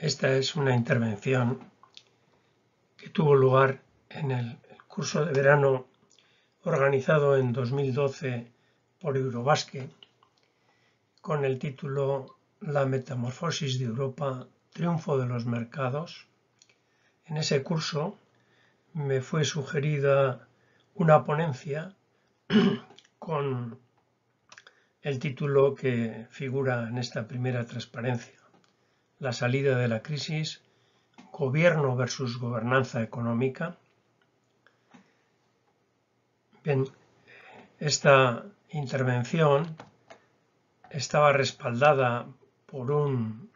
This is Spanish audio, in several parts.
Esta es una intervención que tuvo lugar en el curso de verano organizado en 2012 por Eurobasket con el título La metamorfosis de Europa, triunfo de los mercados. En ese curso me fue sugerida una ponencia con el título que figura en esta primera transparencia: La salida de la crisis, gobierno versus gobernanza económica. Bien, esta intervención estaba respaldada por un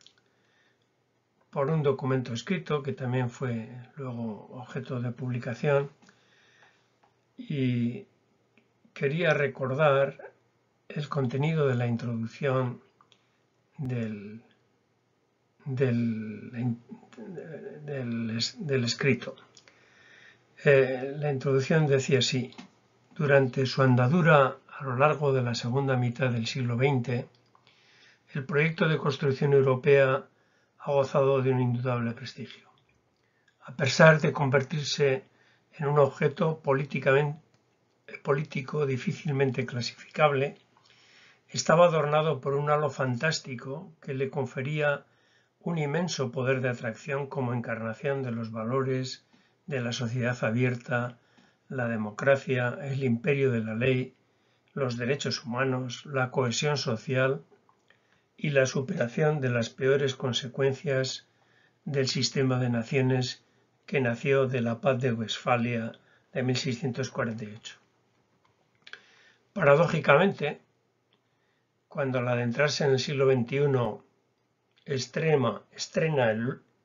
documento escrito que también fue luego objeto de publicación, y quería recordar el contenido de la introducción del escrito. La introducción decía así: durante su andadura a lo largo de la segunda mitad del siglo XX, el proyecto de construcción europea ha gozado de un indudable prestigio. A pesar de convertirse en un objeto político difícilmente clasificable, estaba adornado por un halo fantástico que le confería un inmenso poder de atracción como encarnación de los valores de la sociedad abierta, la democracia, el imperio de la ley, los derechos humanos, la cohesión social y la superación de las peores consecuencias del sistema de naciones que nació de la Paz de Westfalia de 1648. Paradójicamente, cuando al adentrarse en el siglo XXI estrena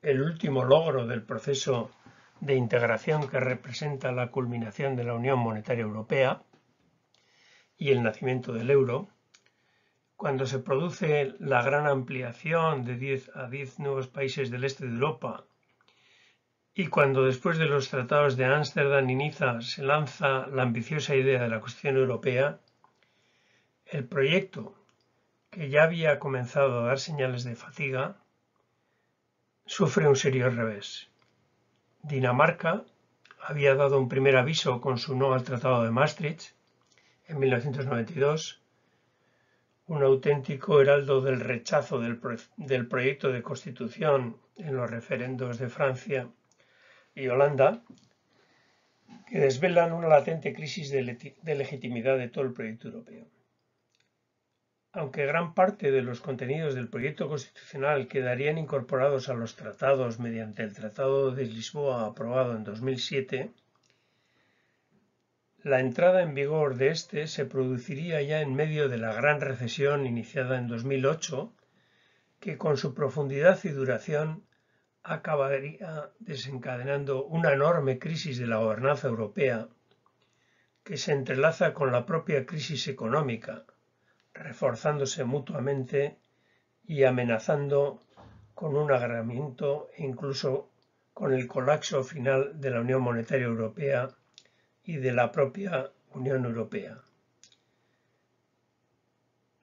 el último logro del proceso de integración que representa la culminación de la Unión Monetaria Europea y el nacimiento del euro, cuando se produce la gran ampliación de 10 nuevos países del este de Europa, y cuando después de los tratados de Ámsterdam y Niza se lanza la ambiciosa idea de la Constitución Europea, el proyecto, que ya había comenzado a dar señales de fatiga, sufre un serio revés. Dinamarca había dado un primer aviso con su no al Tratado de Maastricht en 1992, un auténtico heraldo del rechazo del proyecto de constitución en los referendos de Francia y Holanda, que desvelan una latente crisis de legitimidad de todo el proyecto europeo. Aunque gran parte de los contenidos del proyecto constitucional quedarían incorporados a los tratados mediante el Tratado de Lisboa aprobado en 2007, la entrada en vigor de este se produciría ya en medio de la gran recesión iniciada en 2008, que con su profundidad y duración acabaría desencadenando una enorme crisis de la gobernanza europea que se entrelaza con la propia crisis económica, reforzándose mutuamente y amenazando con un agravamiento e incluso con el colapso final de la Unión Monetaria Europea y de la propia Unión Europea.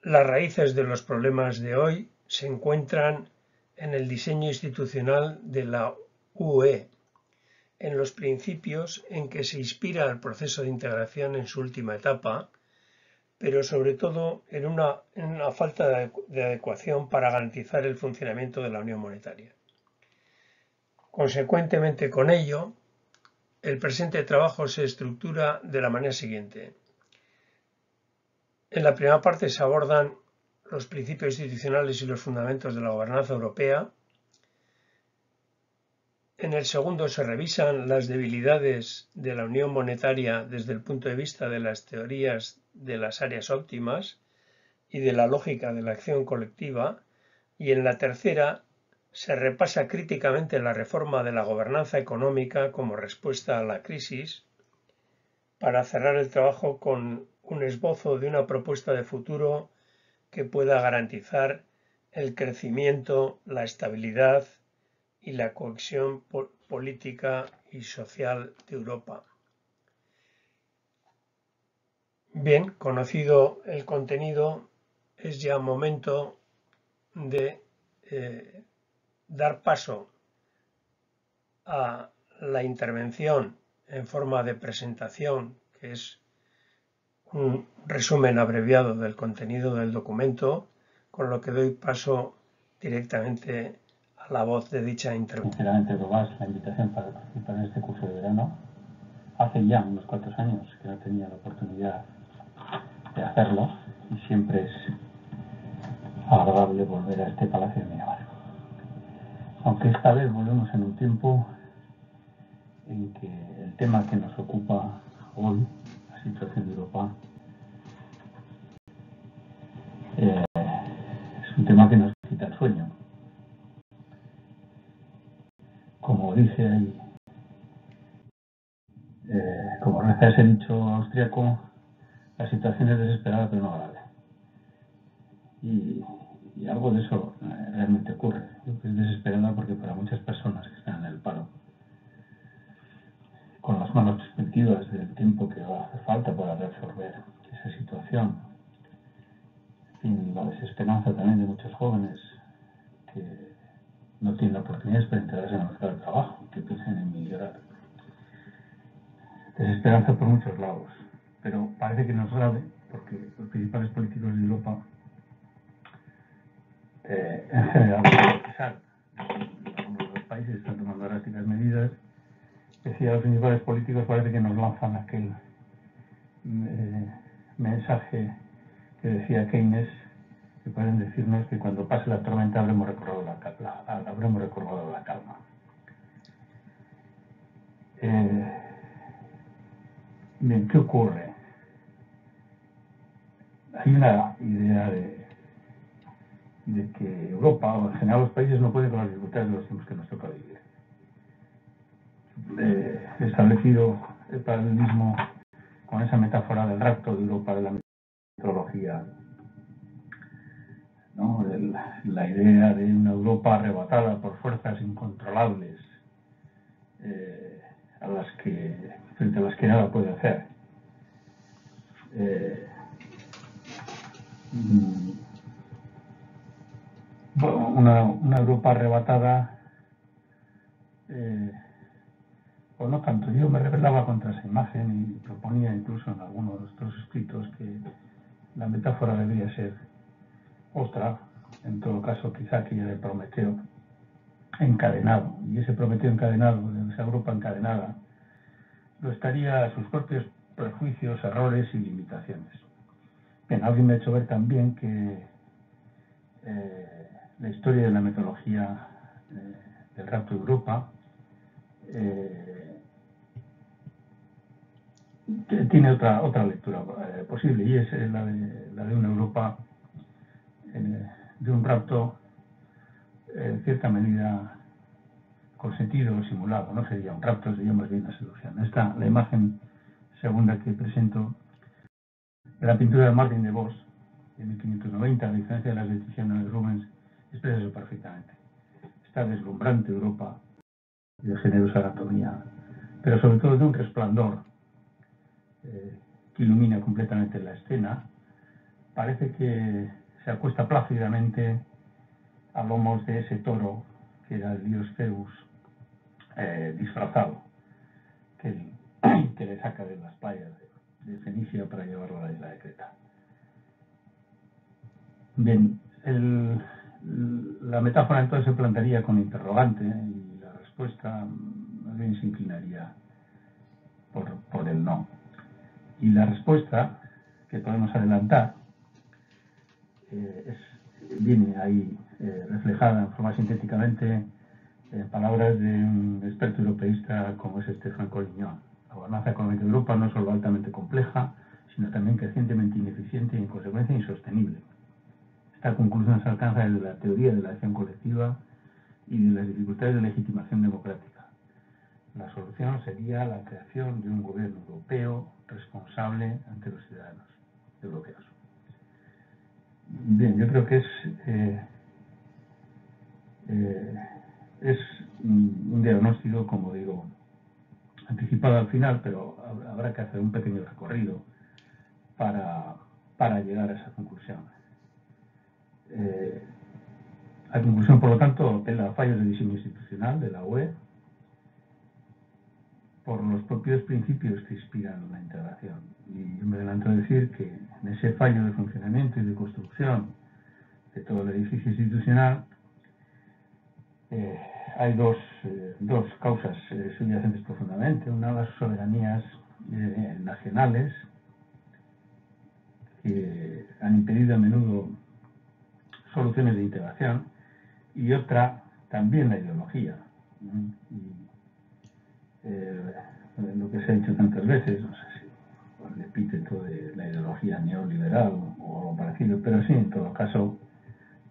Las raíces de los problemas de hoy se encuentran en el diseño institucional de la UE, en los principios en que se inspira el proceso de integración en su última etapa, pero sobre todo en una falta de adecuación para garantizar el funcionamiento de la Unión Monetaria. Consecuentemente con ello, el presente trabajo se estructura de la manera siguiente. En la primera parte se abordan los principios institucionales y los fundamentos de la gobernanza europea. En el segundo se revisan las debilidades de la Unión Monetaria desde el punto de vista de las teorías de las áreas óptimas y de la lógica de la acción colectiva, y en la tercera se repasa críticamente la reforma de la gobernanza económica como respuesta a la crisis, para cerrar el trabajo con un esbozo de una propuesta de futuro que pueda garantizar el crecimiento, la estabilidad y la cohesión política y social de Europa. Bien, conocido el contenido, es ya momento de dar paso a la intervención en forma de presentación, que es un resumen abreviado del contenido del documento, con lo que doy paso directamente a la voz de dicha intervención. Sinceramente, Tomás, la invitación para participar en este curso de verano. Hace ya unos cuantos años que no tenía la oportunidad de hacerlo y siempre es agradable volver a este Palacio de Miramar. Aunque esta vez volvemos en un tiempo en que el tema que nos ocupa hoy, la situación de Europa, es un tema que nos quita el sueño. Como dice ahí, como reza ese dicho austriaco, la situación es desesperada pero no grave. Y algo de eso realmente ocurre. Es desesperada porque para muchas personas que están en el paro, con las malas perspectivas del tiempo que va a hacer falta para resolver esa situación, y la desesperanza también de muchos jóvenes que no tienen oportunidades para integrarse en el mercado de trabajo, que piensan en migrar. Desesperanza por muchos lados, pero parece que no es grave porque los principales políticos de Europa, en general, a pesar de que algunos de los países están tomando drásticas medidas, decía, los principales políticos parece que nos lanzan aquel mensaje que decía Keynes, que pueden decirnos que cuando pase la tormenta habremos recordado la calma. Bien, ¿qué ocurre? Hay una idea de que Europa, o en general los países, no pueden con las dificultades de los tiempos que nos toca vivir. He establecido el paralelismo con esa metáfora del rapto de Europa, de la mitología, ¿no? La idea de una Europa arrebatada por fuerzas incontrolables, frente a las que nada puede hacer. Una Europa arrebatada, o no tanto. Yo me rebelaba contra esa imagen y proponía incluso en algunos de nuestros escritos que la metáfora debería ser otra, en todo caso quizá aquella de Prometeo encadenado, y ese Prometeo encadenado, de esa Europa encadenada, lo estaría a sus propios prejuicios, errores y limitaciones. Bien, alguien me ha hecho ver también que la historia de la metodología del rapto de Europa tiene otra lectura posible, y es la de una Europa de un rapto en cierta medida consentido o simulado. No sería un rapto, sería más bien una seducción. La imagen segunda que presento de la pintura de Martin de Vos de 1590, a diferencia de las de Tiziano de Rubens, expresa eso perfectamente. Esta deslumbrante Europa de generosa anatomía, pero sobre todo de un resplandor que ilumina completamente la escena. Parece que se acuesta plácidamente a lomos de ese toro que era el dios Zeus disfrazado, que le saca de las playas de Fenicia para llevarlo a la isla de Creta. Bien, la metáfora entonces se plantearía con interrogante, y la respuesta más bien se inclinaría por el no. Y la respuesta que podemos adelantar viene ahí reflejada en forma sintéticamente en palabras de un experto europeísta como es Stéphane Collignon. La gobernanza económica de Europa no es solo altamente compleja, sino también crecientemente ineficiente y en consecuencia insostenible. Esta conclusión se alcanza desde la teoría de la acción colectiva y de las dificultades de legitimación democrática. La solución sería la creación de un gobierno europeo responsable ante los ciudadanos europeos. Bien, yo creo que es un diagnóstico, como digo, anticipado al final, pero habrá que hacer un pequeño recorrido para llegar a esa conclusión. La conclusión, por lo tanto, apela a fallos de diseño institucional de la UE por los propios principios que inspiran la integración. Y yo me adelanto a decir que en ese fallo de funcionamiento y de construcción de todo el edificio institucional hay dos causas subyacentes profundamente. Una, las soberanías nacionales, que han impedido a menudo soluciones de integración, y otra, también la ideología. Lo que se ha dicho tantas veces, no sé si el epíteto de la ideología neoliberal o algo parecido, pero sí, en todo caso,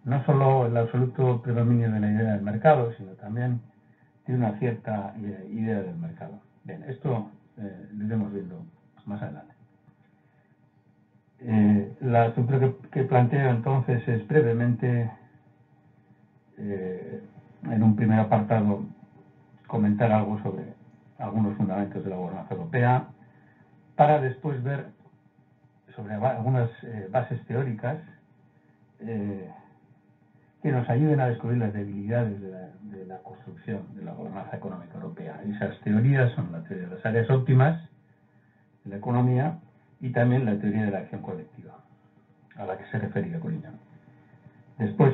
no solo el absoluto predominio de la idea del mercado, sino también de una cierta idea del mercado. Bien, esto lo iremos viendo más adelante. La estructura que planteo entonces es brevemente, en un primer apartado, comentar algo sobre algunos fundamentos de la gobernanza europea, para después ver sobre algunas bases teóricas que nos ayuden a descubrir las debilidades de la construcción de la gobernanza económica europea. Esas teorías son la teoría de las áreas óptimas de la economía y también la teoría de la acción colectiva, a la que se refería Collignon. Después,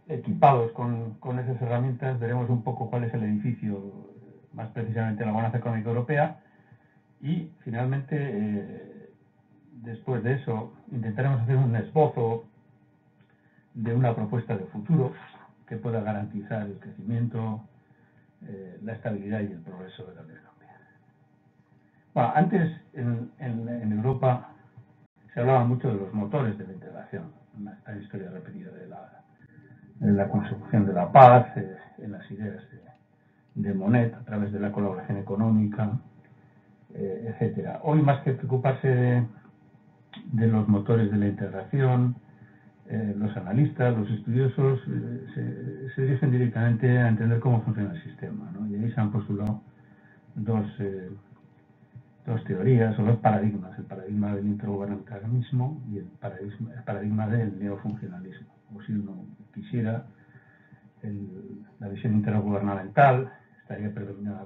equipados con esas herramientas, veremos un poco cuál es el edificio, más precisamente de la gobernanza económica europea, y finalmente, después de eso, intentaremos hacer un esbozo de una propuesta de futuro que pueda garantizar el crecimiento, la estabilidad y el progreso de la Unión Europea. Bueno, antes en Europa se hablaba mucho de los motores de la integración, esta historia repetida de la consecución de la paz, en las ideas de Monnet a través de la colaboración económica, etcétera. Hoy, más que preocuparse de los motores de la integración, los analistas, los estudiosos se dirigen directamente a entender cómo funciona el sistema, ¿no? Y ahí se han postulado dos teorías o dos paradigmas: el paradigma del intergubernamentalismo y el paradigma del neofuncionalismo. O si uno quisiera, la visión intergubernamental estaría predominada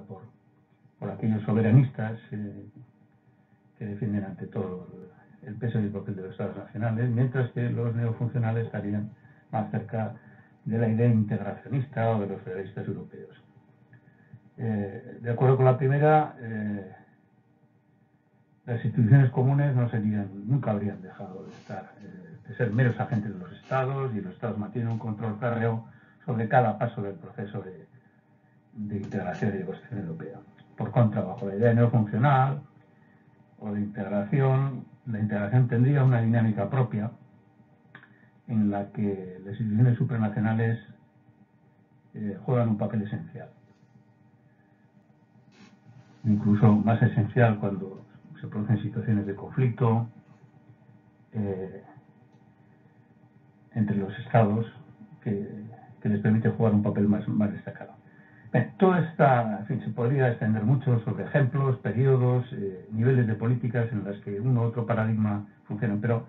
por aquellos soberanistas que defienden ante todo el peso y el papel de los estados nacionales, mientras que los neofuncionales estarían más cerca de la idea integracionista o de los federalistas europeos. De acuerdo con la primera, las instituciones comunes nunca habrían dejado de ser meros agentes de los estados, y los estados mantienen un control férreo sobre cada paso del proceso de integración y de construcción europea. Por contra, bajo la idea neofuncional o de integración, la integración tendría una dinámica propia en la que las instituciones supranacionales juegan un papel esencial, incluso más esencial cuando se producen situaciones de conflicto entre los estados, que les permite jugar un papel más destacado. Bien, todo esta, en fin, se podría extender mucho sobre ejemplos, periodos, niveles de políticas en las que uno u otro paradigma funcionan, pero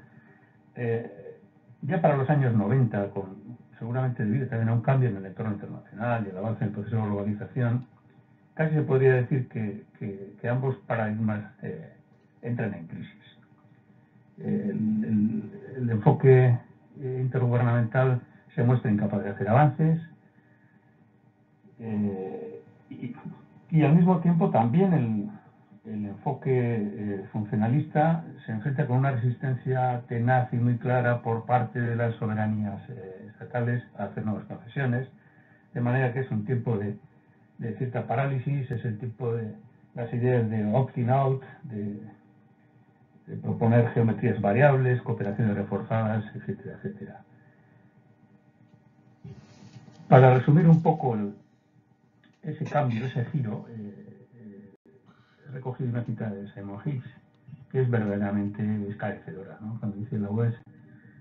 ya para los años 90, seguramente debido también a un cambio en el entorno internacional y el avance del proceso de globalización, casi se podría decir que ambos paradigmas entran en crisis. El enfoque intergubernamental se muestra incapaz de hacer avances, y al mismo tiempo también el enfoque funcionalista se enfrenta con una resistencia tenaz y muy clara por parte de las soberanías estatales a hacer nuevas concesiones, de manera que es un tiempo de cierta parálisis, es el tiempo de las ideas de opting out, de proponer geometrías variables, cooperaciones reforzadas, etcétera, etcétera. Para resumir un poco ese cambio, ese giro, he recogido una cita de Simon Hicks, que es verdaderamente esclarecedora, ¿no? Cuando dice: la UE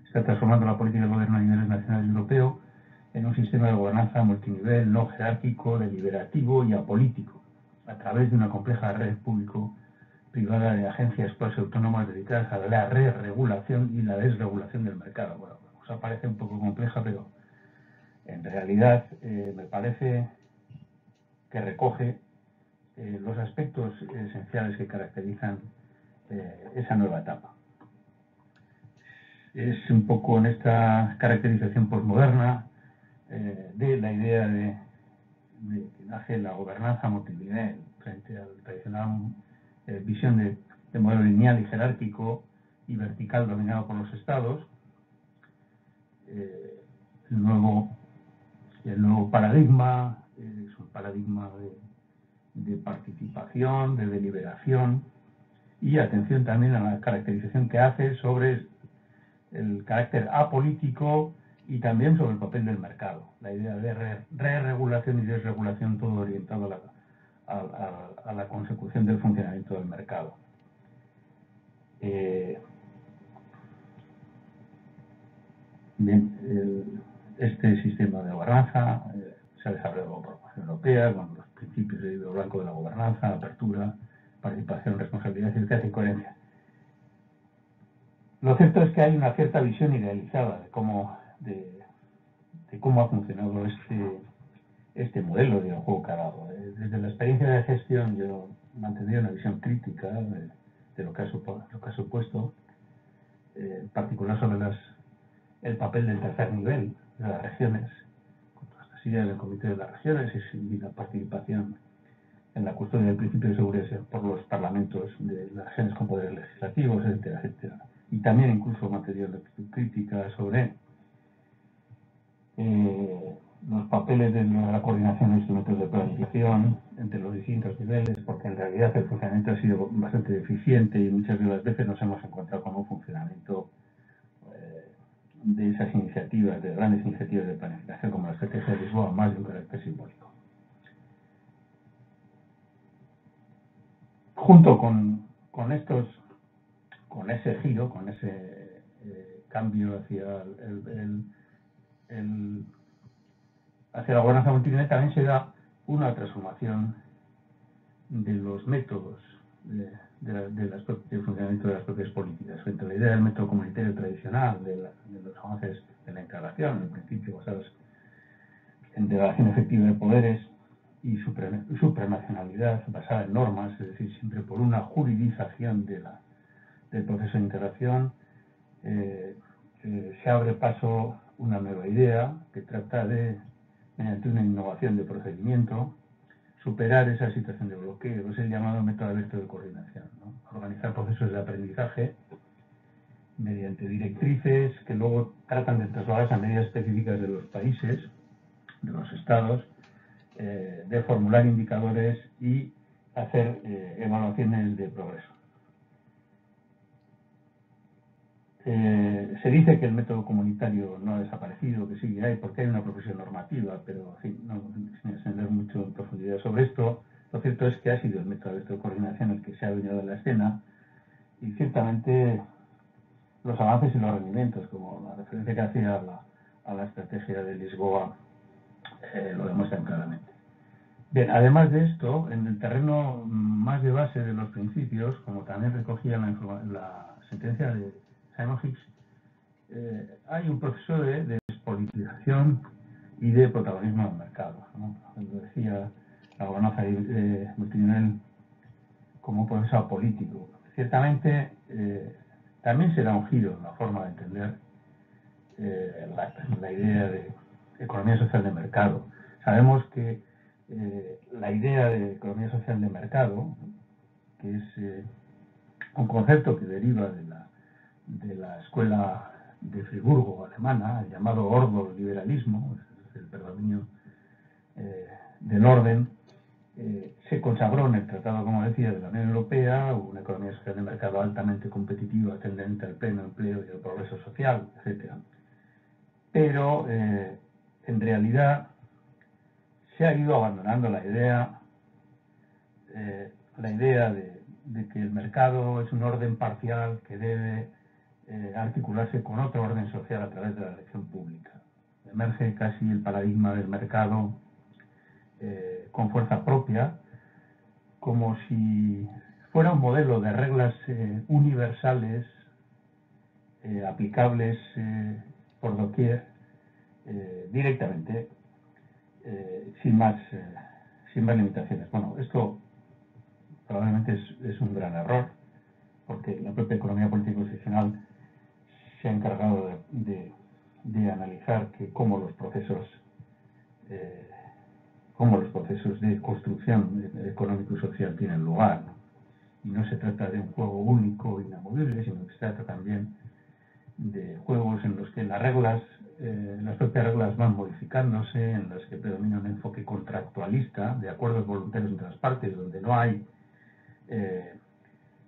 está transformando la política del gobierno a niveles nacional y europeo en un sistema de gobernanza multinivel, no jerárquico, deliberativo y apolítico, a través de una compleja red público-privada de agencias cuasi autónomas dedicadas a la re-regulación y la desregulación del mercado. Bueno, os parece un poco compleja, pero en realidad me parece que recoge los aspectos esenciales que caracterizan esa nueva etapa. Es un poco en esta caracterización posmoderna de la idea de que nace la gobernanza multinivel frente a la tradicional visión de modelo lineal y jerárquico y vertical dominado por los estados. El nuevo paradigma es un paradigma de participación, de deliberación y atención también a la caracterización que hace sobre el carácter apolítico y también sobre el papel del mercado, la idea de re-regulación y desregulación, todo orientado a la consecución del funcionamiento del mercado. Bien, este sistema de gobernanza se ha desarrollado por la Unión Europea con los principios del libro blanco de la gobernanza, apertura, participación, responsabilidad, eficacia y coherencia. Lo cierto es que hay una cierta visión idealizada de cómo ha funcionado este modelo de juego que ha dado. Desde la experiencia de gestión yo he mantenido una visión crítica de lo que ha supuesto, en particular sobre el papel del tercer nivel de las regiones, con todas las ideas del Comité de las Regiones y la participación en la custodia del principio de seguridad por los parlamentos de las regiones con poderes legislativos, etcétera, etcétera. Y también incluso mantenido una crítica sobre los papeles de la coordinación de instrumentos de planificación entre los distintos niveles, porque en realidad el funcionamiento ha sido bastante deficiente y muchas de las veces nos hemos encontrado con un funcionamiento de esas iniciativas, de grandes iniciativas de planificación como la estrategia de Lisboa, más de un carácter simbólico. Junto con ese giro, con ese cambio hacia hacia la gobernanza multinivel, también se da una transformación de los métodos del funcionamiento de las propias políticas, frente a la idea del método comunitario tradicional, de los avances de la integración, en principio basados en delegación efectiva de poderes y supranacionalidad basada en normas, es decir, siempre por una juridización del proceso de integración. Se abre paso una nueva idea que trata de, mediante una innovación de procedimiento, superar esa situación de bloqueo, es el llamado método abierto de coordinación, ¿no? Organizar procesos de aprendizaje mediante directrices que luego tratan de trasladarse a medidas específicas de los países, de los estados, de formular indicadores y hacer evaluaciones de progreso. Se dice que el método comunitario no ha desaparecido, que sigue ahí, porque hay una profesión normativa, pero en fin, no, sin extender mucho en profundidad sobre esto, lo cierto es que ha sido el método de coordinación el que se ha venido de la escena y ciertamente los avances y los rendimientos, como la referencia que hacía a la estrategia de Lisboa, lo demuestran claramente. Bien, además de esto, en el terreno más de base de los principios, como también recogía la sentencia de Simon Hicks, hay un proceso de despolitización y de protagonismo del mercado, ¿no? Como decía, la gobernanza multinivel como un proceso apolítico. Ciertamente, también se da un giro en la forma de entender la idea de economía social de mercado. Sabemos que la idea de economía social de mercado, que es un concepto que deriva de la escuela de Friburgo alemana, el llamado ordoliberalismo, es el predominio del orden, se consagró en el Tratado, como decía, de la Unión Europea, una economía social de mercado altamente competitiva, tendente al pleno empleo y al progreso social, etc. Pero, en realidad, se ha ido abandonando la idea de que el mercado es un orden parcial que debe articularse con otro orden social a través de la elección pública. Emerge casi el paradigma del mercado con fuerza propia, como si fuera un modelo de reglas universales aplicables por doquier, directamente, sin más limitaciones. Bueno, esto probablemente es un gran error, porque la propia economía política constitucional se ha encargado de analizar cómo los procesos de construcción económico y social tienen lugar, ¿no? Y no se trata de un juego único, inamovible, sino que se trata también de juegos en los que las propias reglas van modificándose, en las que predomina un enfoque contractualista, de acuerdos voluntarios entre las partes, donde no hay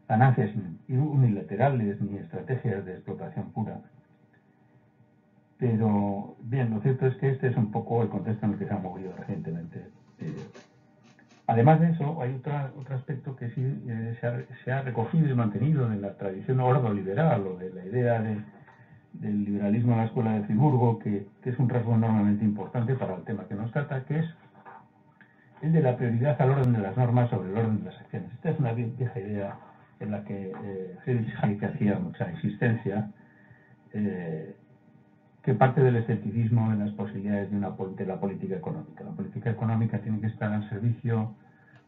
ganancias unilaterales ni estrategias de explotación pura. Pero, bien, lo cierto es que este es un poco el contexto en el que se ha movido recientemente. Además de eso, hay otro aspecto que sí se ha recogido y mantenido en la tradición ordoliberal, o de la idea del liberalismo en la Escuela de Friburgo, que es un rasgo enormemente importante para el tema que nos trata, que es el de la prioridad al orden de las normas sobre el orden de las acciones. Esta es una vieja idea en la que Friedrich Hayek hacía mucha insistencia, que parte del escepticismo en las posibilidades de la política económica. La política económica tiene que estar al servicio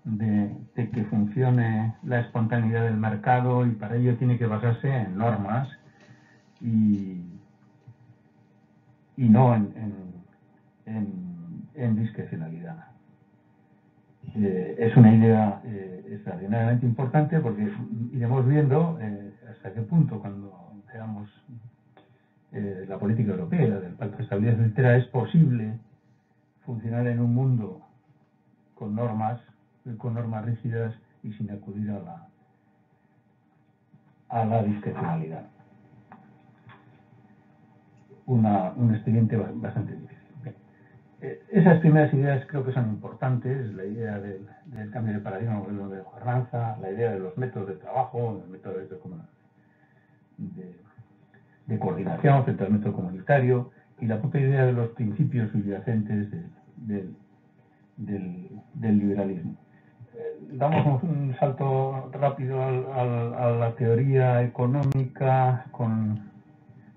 de que funcione la espontaneidad del mercado, y para ello tiene que basarse en normas y no en discrecionalidad. Es una idea extraordinariamente importante, porque iremos viendo hasta qué punto, cuando veamos la política europea, del Pacto de Estabilidad, etcétera, es posible funcionar en un mundo con normas rígidas y sin acudir a la discrecionalidad. Un expediente bastante difícil. Esas primeras ideas creo que son importantes: la idea del cambio de paradigma, modelo de gobernanza, la idea de los métodos de trabajo, el método de coordinación frente al método comunitario, y la propia idea de los principios subyacentes del liberalismo. Damos un salto rápido a la teoría económica con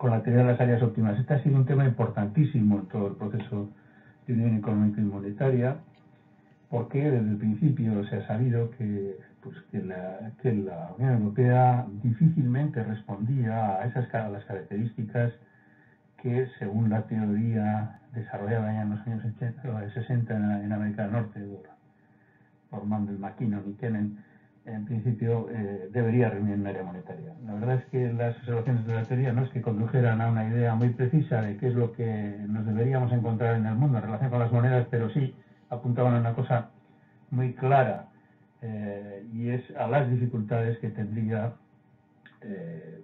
la teoría de las áreas óptimas. Este ha sido un tema importantísimo en todo el proceso de unión económica y monetaria, porque desde el principio se ha sabido que la Unión Europea difícilmente respondía a las características que, según la teoría desarrollada ya en los años 60 en América del Norte por Mandel, McKinnon y Kennan, en principio debería reunir un área monetaria. La verdad es que las observaciones de la teoría no es que condujeran a una idea muy precisa de qué es lo que nos deberíamos encontrar en el mundo en relación con las monedas, pero sí apuntaban a una cosa muy clara, y es a las dificultades que tendría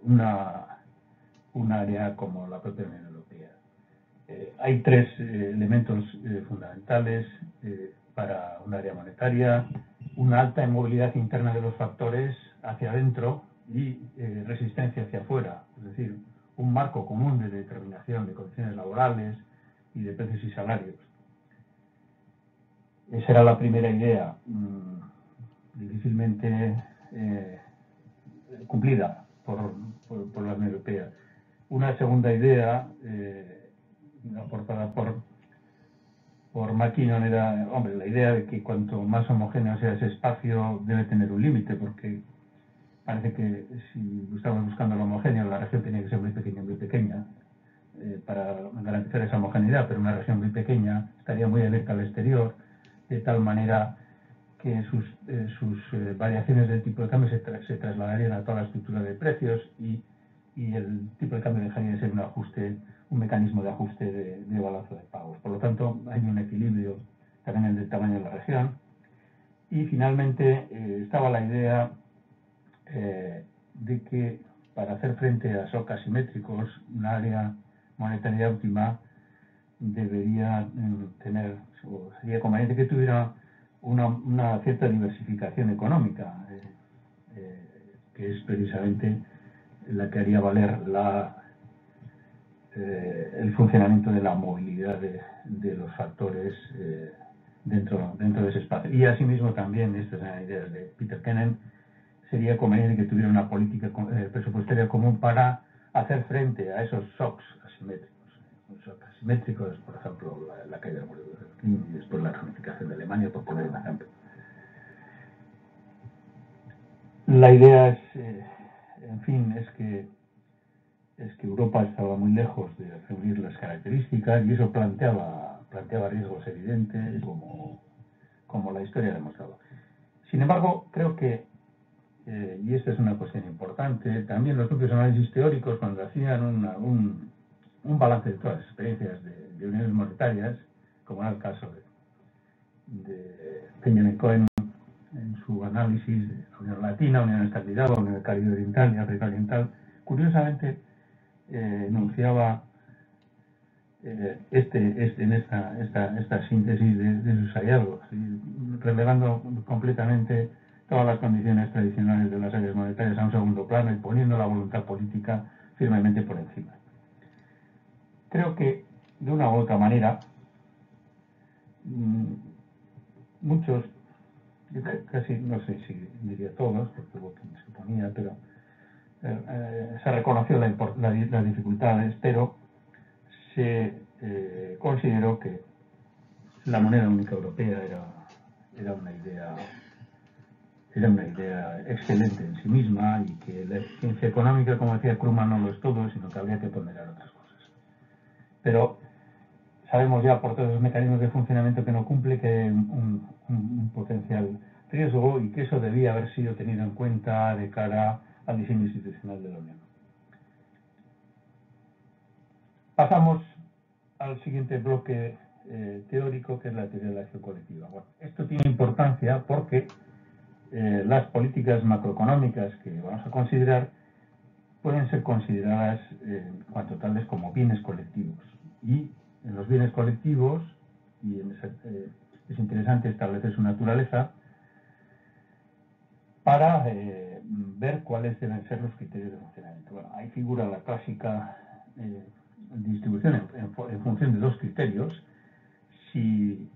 un área como la propia Unión Europea. Hay tres elementos fundamentales para un área monetaria: una alta inmovilidad interna de los factores hacia adentro y resistencia hacia afuera, es decir, un marco común de determinación de condiciones laborales y de precios y salarios. Esa era la primera idea, difícilmente cumplida por la Unión Europea. Una segunda idea, aportada por McKinnon, era, la idea de que cuanto más homogéneo sea ese espacio debe tener un límite, porque parece que si estamos buscando lo homogéneo, la región tenía que ser muy pequeña para garantizar esa homogeneidad, pero una región muy pequeña estaría muy abierta al exterior, de tal manera que sus variaciones del tipo de cambio se trasladarían a toda la estructura de precios, y el tipo de cambio dejaría de ser un mecanismo de ajuste de balanza de pagos. Por lo tanto, hay un equilibrio también en el tamaño de la región. Y finalmente estaba la idea de que, para hacer frente a shocks asimétricos, una área monetaria óptima debería sería conveniente que tuviera una cierta diversificación económica, que es precisamente la que haría valer el funcionamiento de la movilidad de los factores dentro de ese espacio. Y asimismo también, esta es una idea de Peter Kennan, sería conveniente que tuviera una política presupuestaria común para hacer frente a esos shocks asimétricos. shock asimétrico, es por ejemplo la caída del muro de Berlín y después la reunificación de Alemania, por poner un ejemplo. La idea es, en fin, es que Europa estaba muy lejos de reunir las características y eso planteaba riesgos evidentes, como la historia ha demostrado. Sin embargo, creo que, y esta es una cuestión importante, también los propios análisis teóricos, cuando hacían un balance de todas las experiencias de uniones monetarias, como era el caso de Benjamin Cohen en su análisis de la Unión Latina, Unión Escandinava, Unión del Caribe Oriental y África Oriental, curiosamente enunciaba en esta síntesis de sus hallazgos, relegando completamente todas las condiciones tradicionales de las áreas monetarias a un segundo plano y poniendo la voluntad política firmemente por encima. Creo que, de una u otra manera, muchos, casi no sé si diría todos, porque hubo quien se oponía, pero se reconoció las dificultades, pero se consideró que la moneda única europea era una idea excelente en sí misma y que la eficiencia económica, como decía Krugman, no lo es todo, sino que habría que ponderar otras cosas. Pero sabemos ya por todos los mecanismos de funcionamiento que no cumple, que hay un potencial riesgo y que eso debía haber sido tenido en cuenta de cara al diseño institucional de la Unión. Pasamos al siguiente bloque teórico, que es la teoría de la acción colectiva. Bueno, esto tiene importancia porque las políticas macroeconómicas que vamos a considerar pueden ser consideradas en cuanto tales como bienes colectivos. Y en los bienes colectivos, y es interesante establecer su naturaleza para ver cuáles deben ser los criterios de funcionamiento. Bueno, ahí figura la clásica distribución en función de dos criterios, si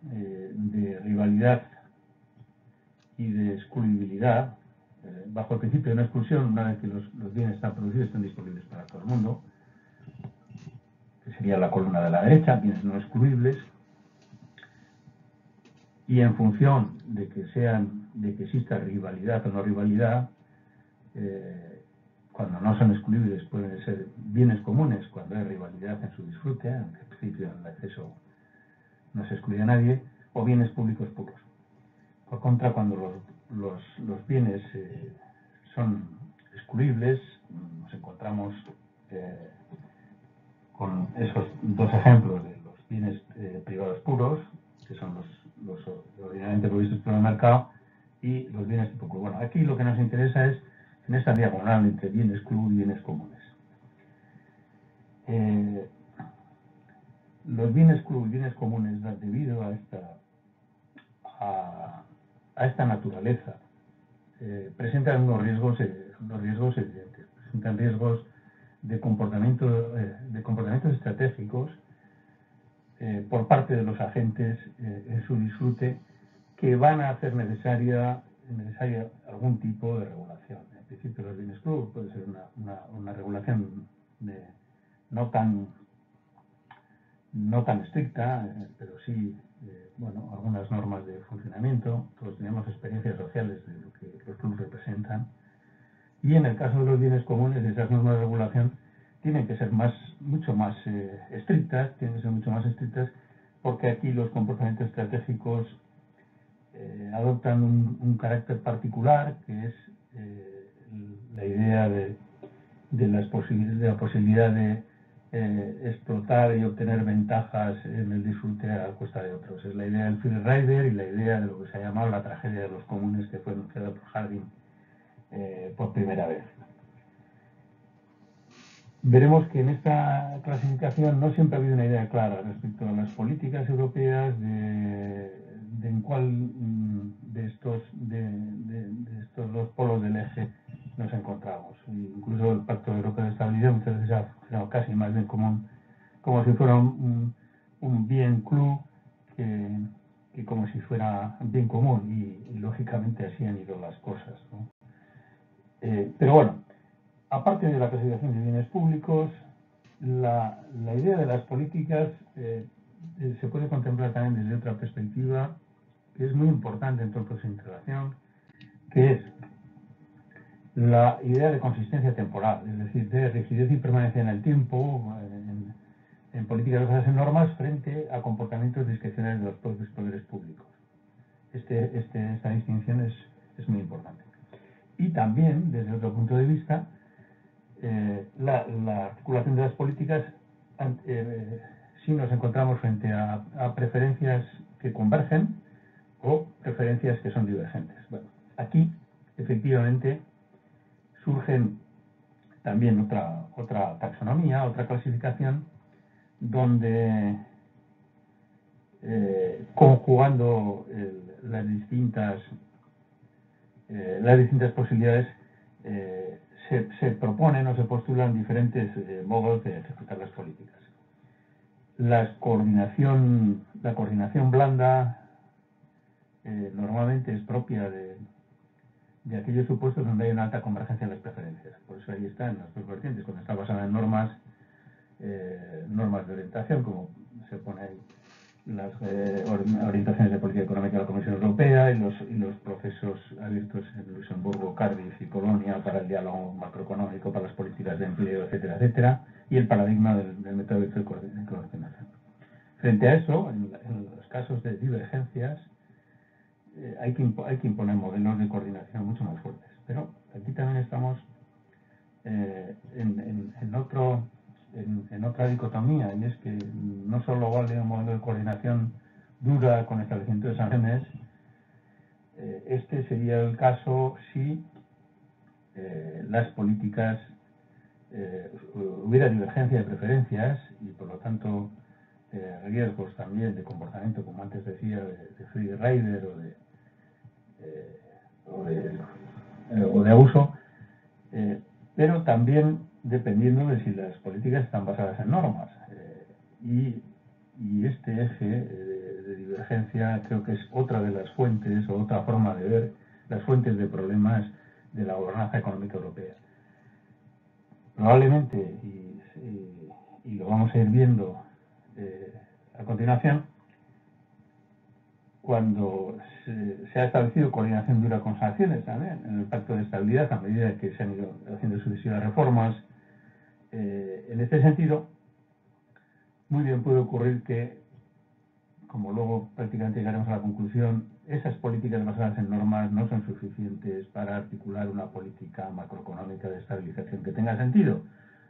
de rivalidad y de excluibilidad, bajo el principio de no exclusión, una vez que los bienes están producidos, están disponibles para todo el mundo, que sería la columna de la derecha, bienes no excluibles, y en función de que exista rivalidad o no rivalidad, cuando no son excluibles pueden ser bienes comunes cuando hay rivalidad en su disfrute, en principio en el acceso no se excluye a nadie, o bienes públicos puros. Por contra, cuando los bienes son excluibles, nos encontramos con esos dos ejemplos de los bienes privados puros, que son los ordinariamente provistos por el mercado, y los bienes tipo club. Bueno, aquí lo que nos interesa es en esta diagonal entre bienes club y bienes comunes. Los bienes club y bienes comunes, debido a esta naturaleza, presentan unos riesgos evidentes, presentan riesgos de comportamientos estratégicos por parte de los agentes en su disfrute, que van a hacer necesaria algún tipo de regulación. En principio, los bienes club puede ser una regulación no tan estricta, pero sí algunas normas de funcionamiento. Todos tenemos experiencias sociales de lo que los clubes representan. Y en el caso de los bienes comunes, esas normas de regulación tienen que ser mucho más estrictas, porque aquí los comportamientos estratégicos adoptan un carácter particular, que es la idea de la posibilidad de explotar y obtener ventajas en el disfrute a costa de otros. Es la idea del free rider y la idea de lo que se ha llamado la tragedia de los comunes, que fue anunciada por Harding por primera vez. Veremos que en esta clasificación no siempre ha habido una idea clara respecto a las políticas europeas de en cuál de estos dos polos del eje nos encontramos. Incluso el Pacto Europeo de Estabilidad muchas veces ha funcionado casi más bien como si fuera un bien club que como si fuera bien común, y lógicamente así han ido las cosas, ¿no? Pero bueno, aparte de la clasificación de bienes públicos, la idea de las políticas se puede contemplar también desde otra perspectiva que es muy importante en todo el proceso de integración, que es la idea de consistencia temporal, es decir, de rigidez y permanencia en el tiempo, en políticas basadas en normas frente a comportamientos discrecionales de los propios poderes públicos. Esta distinción es muy importante. Y también, desde otro punto de vista, la articulación de las políticas, si nos encontramos frente a preferencias que convergen o preferencias que son divergentes. Bueno, aquí, efectivamente, surgen también otra taxonomía, otra clasificación, donde conjugando las distintas posibilidades se proponen o se postulan diferentes modos de ejecutar las políticas. La coordinación blanda normalmente es propia de aquellos supuestos donde hay una alta convergencia en las preferencias. Por eso ahí están las dos vertientes, cuando está basada en normas de orientación, como se pone ahí las orientaciones de política económica de la Comisión Europea y los procesos abiertos en Luxemburgo, Cardiff y Colonia para el diálogo macroeconómico, para las políticas de empleo, etcétera, etcétera, y el paradigma del método de coordinación. Frente a eso, en los casos de divergencias, hay que imponer modelos de coordinación mucho más fuertes. Pero aquí también estamos en otra dicotomía, y es que no solo vale un modelo de coordinación dura con establecimiento de sanciones. Este sería el caso si las políticas hubiera divergencia de preferencias y por lo tanto riesgos también de comportamiento, como antes decía, de free rider o de abuso, pero también dependiendo de si las políticas están basadas en normas. Y este eje de divergencia creo que es otra de las fuentes o otra forma de ver las fuentes de problemas de la gobernanza económica europea. Probablemente, y lo vamos a ir viendo a continuación, cuando se ha establecido coordinación dura con sanciones también en el Pacto de Estabilidad, a medida que se han ido haciendo sucesivas reformas, en este sentido, muy bien puede ocurrir que, como luego prácticamente llegaremos a la conclusión, esas políticas basadas en normas no son suficientes para articular una política macroeconómica de estabilización que tenga sentido,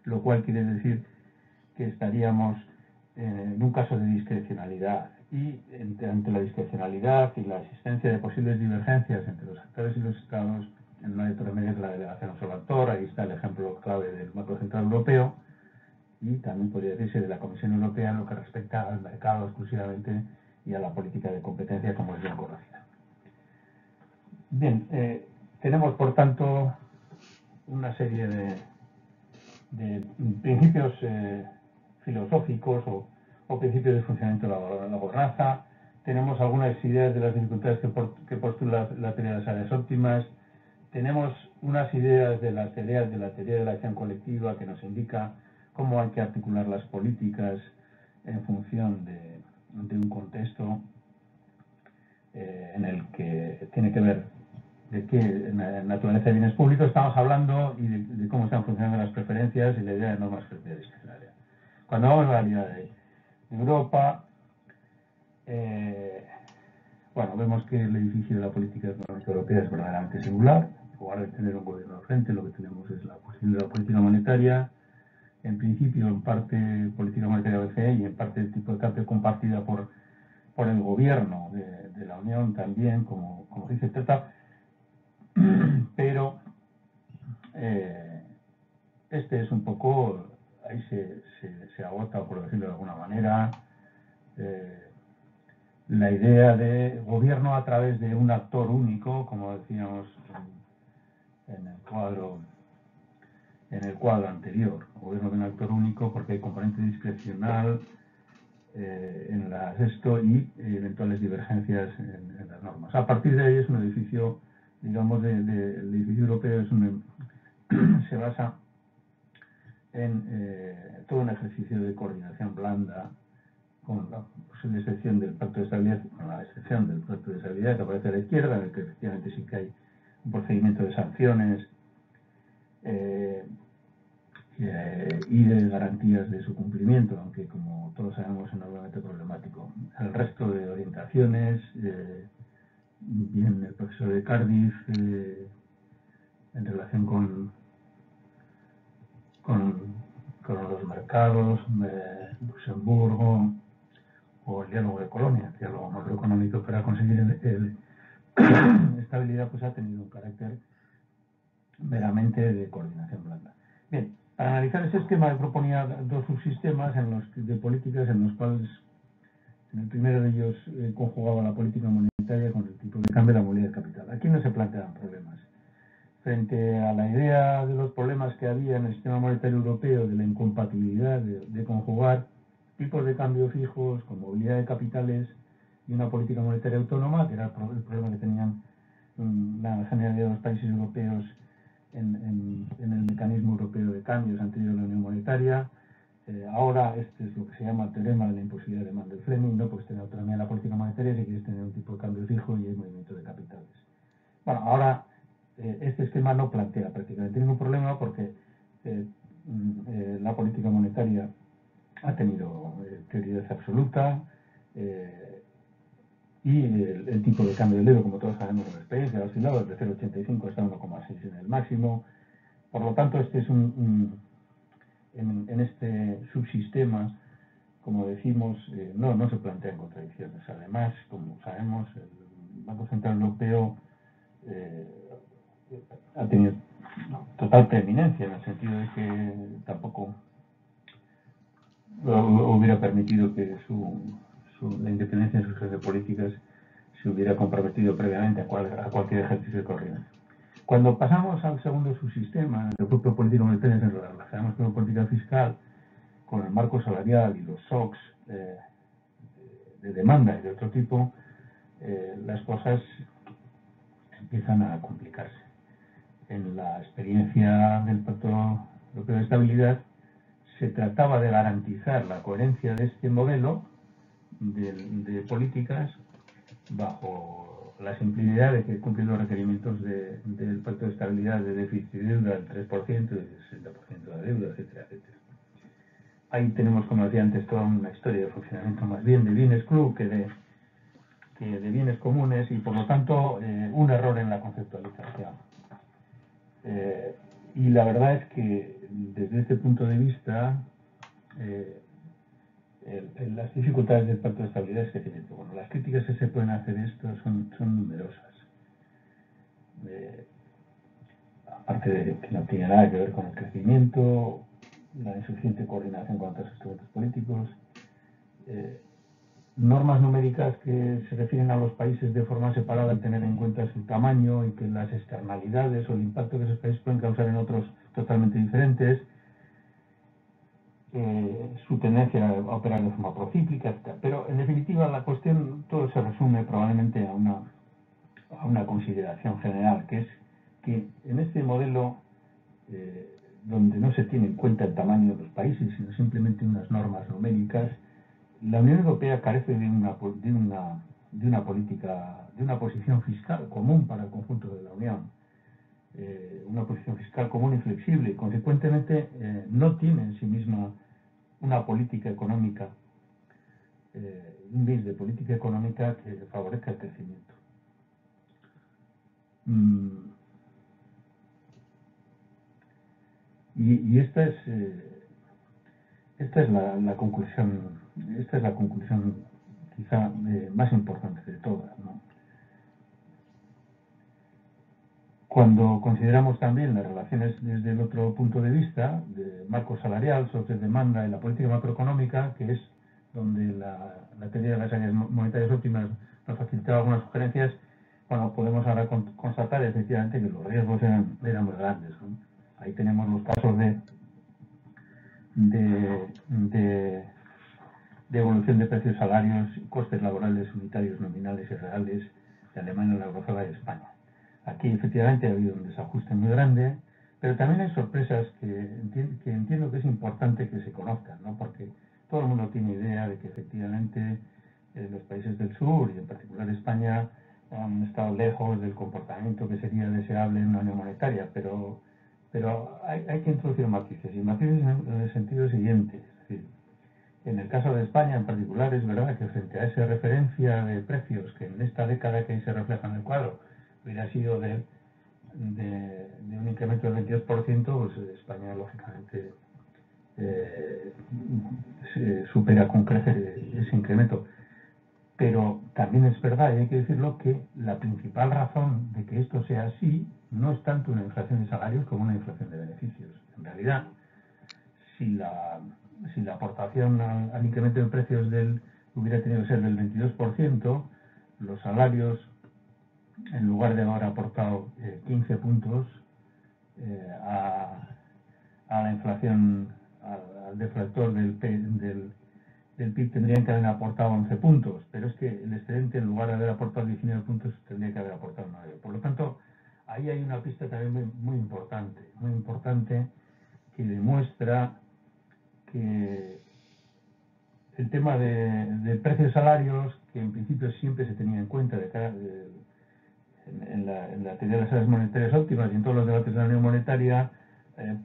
lo cual quiere decir que estaríamos en un caso de discrecionalidad, y ante la discrecionalidad y la existencia de posibles divergencias entre los actores y los estados, en una de otras medidas la delegación observador, ahí está el ejemplo clave del Banco Central Europeo, y también podría decirse de la Comisión Europea en lo que respecta al mercado exclusivamente y a la política de competencia, como es bien conocida. Bien, tenemos por tanto una serie de principios filosóficos o principios de funcionamiento de la gobernanza. Tenemos algunas ideas de las dificultades que postula la teoría de las áreas óptimas. Tenemos unas ideas de la teoría de la acción colectiva que nos indica cómo hay que articular las políticas en función de un contexto en el que tiene que ver de qué naturaleza de bienes públicos estamos hablando y de cómo están funcionando las preferencias y la idea de normas discrecionales. Cuando vamos a la realidad de Europa, bueno, vemos que el edificio de la política económica europea es verdaderamente singular. En lugar de tener un gobierno al frente, lo que tenemos es la política monetaria, en principio en parte política monetaria BCE y en parte el tipo de cambio compartida por el gobierno de la Unión también, como dice el tratado, pero este es un poco, ahí se agota, por decirlo de alguna manera, la idea de gobierno a través de un actor único, como decíamos en el cuadro anterior, gobierno de un actor único porque hay componente discrecional en esto y eventuales divergencias en las normas. A partir de ahí es un edificio, digamos, el edificio europeo se basa en todo un ejercicio de coordinación blanda, con la posible excepción del Pacto de Estabilidad, con la excepción del Pacto de Estabilidad que aparece a la izquierda, en el que efectivamente sí que hay un procedimiento de sanciones y de garantías de su cumplimiento, aunque como todos sabemos es enormemente problemático. El resto de orientaciones, bien el profesor de Cardiff, en relación con los mercados, Luxemburgo, o el diálogo de Colonia, el diálogo macroeconómico para conseguir estabilidad, pues ha tenido un carácter meramente de coordinación blanda. Bien, para analizar ese esquema proponía dos subsistemas de políticas en los cuales en el primero de ellos conjugaba la política monetaria con el tipo de cambio y la movilidad de capital. Aquí no se plantean problemas. Frente a la idea de los problemas que había en el sistema monetario europeo de la incompatibilidad de conjugar tipos de cambio fijos con movilidad de capitales y una política monetaria autónoma, que era el problema que tenían la generalidad de los países europeos en el mecanismo europeo de cambios anterior a la Unión Monetaria. Ahora este es lo que se llama el teorema de la imposibilidad de Mandel-Fleming, no puedes tener autonomía en la política monetaria si quieres tener un tipo de cambio fijo y hay movimiento de capitales. Bueno, ahora este esquema no plantea prácticamente ningún problema porque la política monetaria ha tenido prioridad absoluta y el tipo de cambio del euro, como todos sabemos en la experiencia, ha oscilado desde 0,85 hasta 1,6 en el máximo. Por lo tanto, este es en este subsistema, como decimos, no se plantean contradicciones. Además, como sabemos, el Banco Central Europeo ha tenido total preeminencia en el sentido de que tampoco hubiera permitido que la independencia de sus jefes políticas se hubiera comprometido previamente a cualquier ejercicio de coordinación. Cuando pasamos al segundo subsistema, el propio político monetario, nos relacionamos con la política fiscal, con el marco salarial y los shocks de demanda y de otro tipo, las cosas empiezan a complicarse. En la experiencia del Pacto Europeo de Estabilidad se trataba de garantizar la coherencia de este modelo de políticas bajo la simplicidad de que cumplen los requerimientos del Pacto de Estabilidad de déficit y deuda del 3% y del 60% de la deuda, etcétera, etcétera. Ahí tenemos, como decía antes, toda una historia de funcionamiento más bien de bienes club que de bienes comunes y, por lo tanto, un error en la conceptualización. Y la verdad es que, desde este punto de vista, las dificultades del Pacto de Estabilidad es que bueno, las críticas que se pueden hacer esto son numerosas. Aparte de que no tiene nada que ver con el crecimiento, la insuficiente coordinación con otros instrumentos políticos, normas numéricas que se refieren a los países de forma separada al tener en cuenta su tamaño y que las externalidades o el impacto que esos países pueden causar en otros totalmente diferentes, su tendencia a operar de forma procíclica, etc. Pero en definitiva la cuestión todo se resume probablemente a una consideración general, que es que en este modelo donde no se tiene en cuenta el tamaño de los países, sino simplemente unas normas numéricas, la Unión Europea carece de una política, de una posición fiscal común para el conjunto de la Unión. Una posición fiscal común y flexible y consecuentemente no tiene en sí misma una política económica, un mix de política económica que favorezca el crecimiento. Y esta es la conclusión, quizá más importante de todas, ¿no? Cuando consideramos también las relaciones desde el otro punto de vista, de marco salarial, shocks de demanda y la política macroeconómica, que es donde la teoría de las áreas monetarias óptimas nos facilitaba algunas sugerencias, bueno, podemos ahora constatar efectivamente que los riesgos eran muy grandes, ¿no? Ahí tenemos los casos de evolución de precios, salarios, costes laborales unitarios, nominales y reales de Alemania, la eurozona y España. Aquí efectivamente ha habido un desajuste muy grande, Pero también hay sorpresas que entiendo que es importante que se conozcan, ¿no? Porque todo el mundo tiene idea de que efectivamente los países del sur, y en particular España, han estado lejos del comportamiento que sería deseable en una unión monetaria, pero hay que introducir matices, y matices en el sentido siguiente. Es decir, en el caso de España en particular, es verdad que frente a esa referencia de precios que en esta década que ahí se refleja en el cuadro hubiera sido de un incremento del 22%, pues España lógicamente se supera con crecer ese incremento. Pero también es verdad, y hay que decirlo, que la principal razón de que esto sea así no es tanto una inflación de salarios como una inflación de beneficios. En realidad, si la aportación al incremento de precios hubiera tenido que ser del 22%, los salarios, en lugar de haber aportado 15 puntos a la inflación, al deflactor del PIB, tendrían que haber aportado 11 puntos, pero es que el excedente, en lugar de haber aportado 19 puntos, tendría que haber aportado 9. Por lo tanto, ahí hay una pista también muy importante, que demuestra que el tema de precios y salarios, que en principio siempre se tenía en cuenta en la teoría de las áreas monetarias óptimas y en todos los debates de la unión monetaria,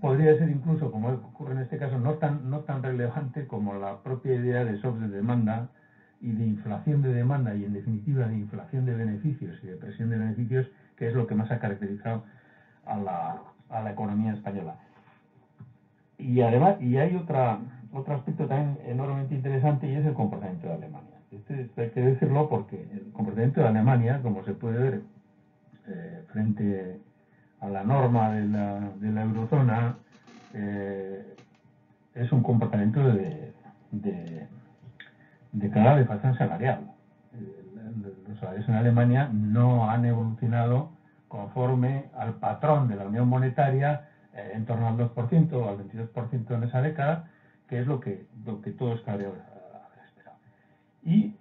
podría ser incluso, como ocurre en este caso, no tan relevante como la propia idea de shocks de demanda y de inflación de demanda, y en definitiva de inflación de beneficios y de presión de beneficios, que es lo que más ha caracterizado a la economía española. Y además, hay otro aspecto también enormemente interesante, y es el comportamiento de Alemania. Hay que decirlo porque el comportamiento de Alemania, como se puede ver frente a la norma de la eurozona, es un comportamiento de clara deflación salarial. Los salarios en Alemania no han evolucionado conforme al patrón de la Unión Monetaria, en torno al 2% o al 22% en esa década, que es lo que todos cabríamos haber esperado. Y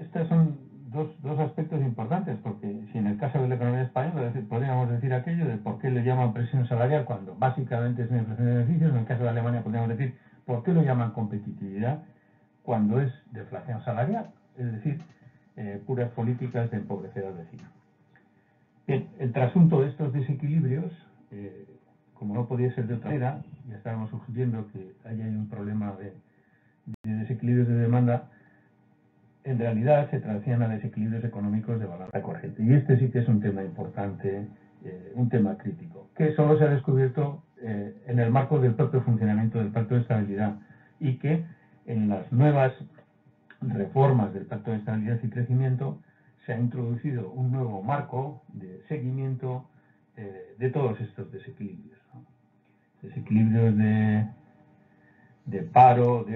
estos son dos aspectos importantes, porque si en el caso de la economía española podríamos decir aquello de por qué le llaman presión salarial cuando básicamente es una inflación de beneficios, en el caso de Alemania podríamos decir por qué lo llaman competitividad cuando es deflación salarial, es decir, puras políticas de empobrecer al vecino. Bien, el trasunto de estos desequilibrios, como no podía ser de otra manera, ya estábamos sugiriendo que ahí hay un problema de desequilibrios de demanda, en realidad se traducían a desequilibrios económicos de balanza corriente. Y este sí que es un tema importante, un tema crítico, que solo se ha descubierto en el marco del propio funcionamiento del Pacto de Estabilidad, y que en las nuevas reformas del Pacto de Estabilidad y Crecimiento se ha introducido un nuevo marco de seguimiento de todos estos desequilibrios, ¿no? Desequilibrios de paro, o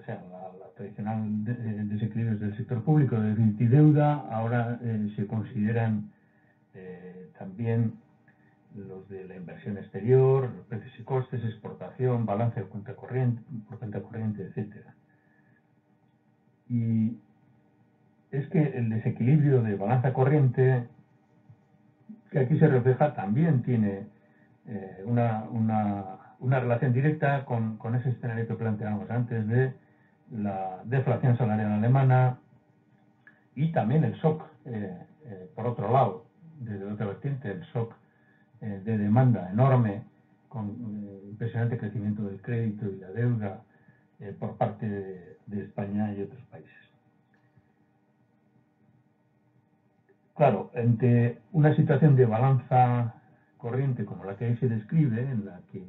sea, la tradicional desequilibrios del sector público de déficit y deuda, ahora se consideran también los de la inversión exterior, los precios y costes, exportación, balance de cuenta corriente, por cuenta corriente, etcétera. Y es que el desequilibrio de balanza corriente, que aquí se refleja, también tiene una relación directa con ese escenario que planteábamos antes de la deflación salarial alemana, y también el shock, por otro lado, desde otra vertiente, el shock de demanda enorme, con impresionante crecimiento del crédito y la deuda por parte de España y otros países. Claro, ante una situación de balanza corriente como la que ahí se describe, en la que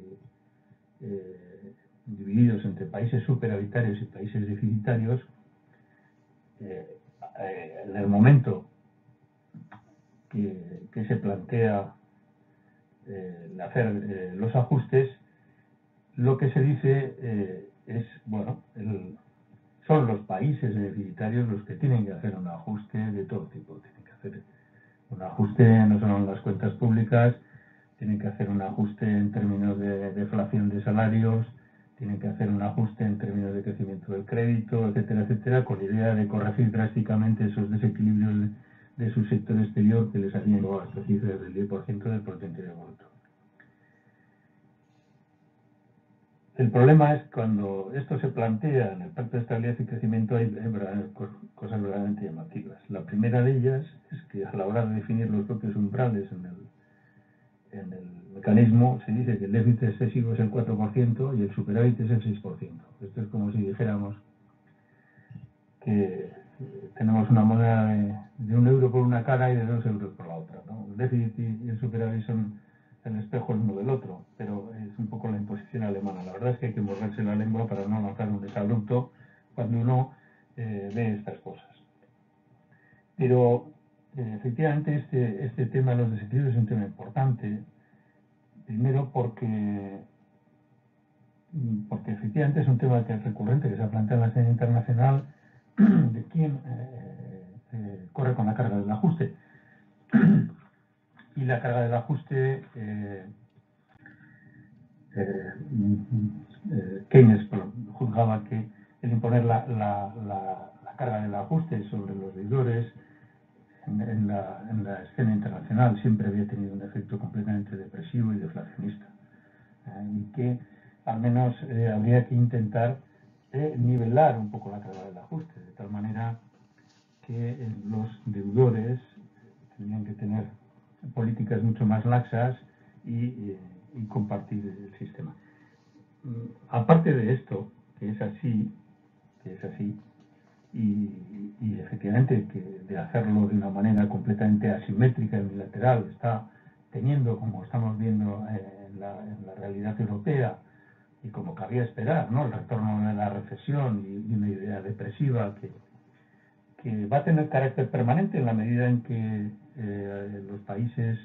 divididos entre países superavitarios y países deficitarios, en el momento que se plantea hacer los ajustes, lo que se dice es, bueno, son los países deficitarios los que tienen que hacer un ajuste de todo tipo. Tienen que hacer un ajuste no solo en las cuentas públicas, tienen que hacer un ajuste en términos de deflación de salarios, tienen que hacer un ajuste en términos de crecimiento del crédito, etcétera, etcétera, con la idea de corregir drásticamente esos desequilibrios de su sector exterior que les habían llevado a estas cifras del 10% del Producto Interior Bruto. El problema es cuando esto se plantea en el Pacto de Estabilidad y Crecimiento hay cosas verdaderamente llamativas. La primera de ellas es que a la hora de definir los propios umbrales en el mecanismo se dice que el déficit excesivo es el 4% y el superávit es el 6%. Esto es como si dijéramos que tenemos una moneda de 1 euro por una cara y de 2 euros por la otra, ¿no? El déficit y el superávit son el espejo el uno del otro, pero es un poco la imposición alemana. La verdad es que hay que morderse la lengua para no lanzar un desabrupto cuando uno ve estas cosas. Pero efectivamente este tema de los desequilibrios es un tema importante, primero porque efectivamente es un tema que es recurrente, que se plantea en la escena internacional, de quién corre con la carga del ajuste. Y la carga del ajuste, Keynes juzgaba que el imponer la carga del ajuste sobre los deudores en la escena internacional siempre había tenido un efecto completamente depresivo y deflacionista. Y que al menos habría que intentar nivelar un poco la carga del ajuste, de tal manera que los deudores tendrían que tener políticas mucho más laxas y compartir el sistema. Aparte de esto, que es así, y efectivamente que de hacerlo de una manera completamente asimétrica y unilateral está teniendo, como estamos viendo en la realidad europea, y como cabía esperar, ¿no?, el retorno de la recesión y una idea depresiva que va a tener carácter permanente en la medida en que los países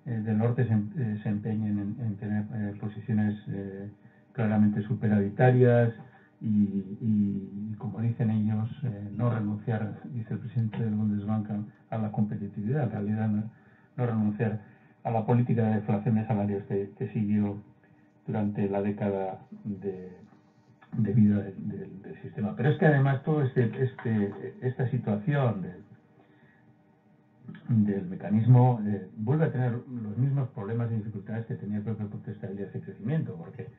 del norte se empeñen en tener posiciones claramente superavitarias y como dicen ellos, no renunciar, dice el presidente del Bundesbank, a la competitividad, en realidad no renunciar a la política de deflación de salarios que siguió durante la década de vida del sistema. Pero es que además toda esta situación del mecanismo vuelve a tener los mismos problemas y dificultades que tenía el propio Pacto de Estabilidad y Crecimiento, porque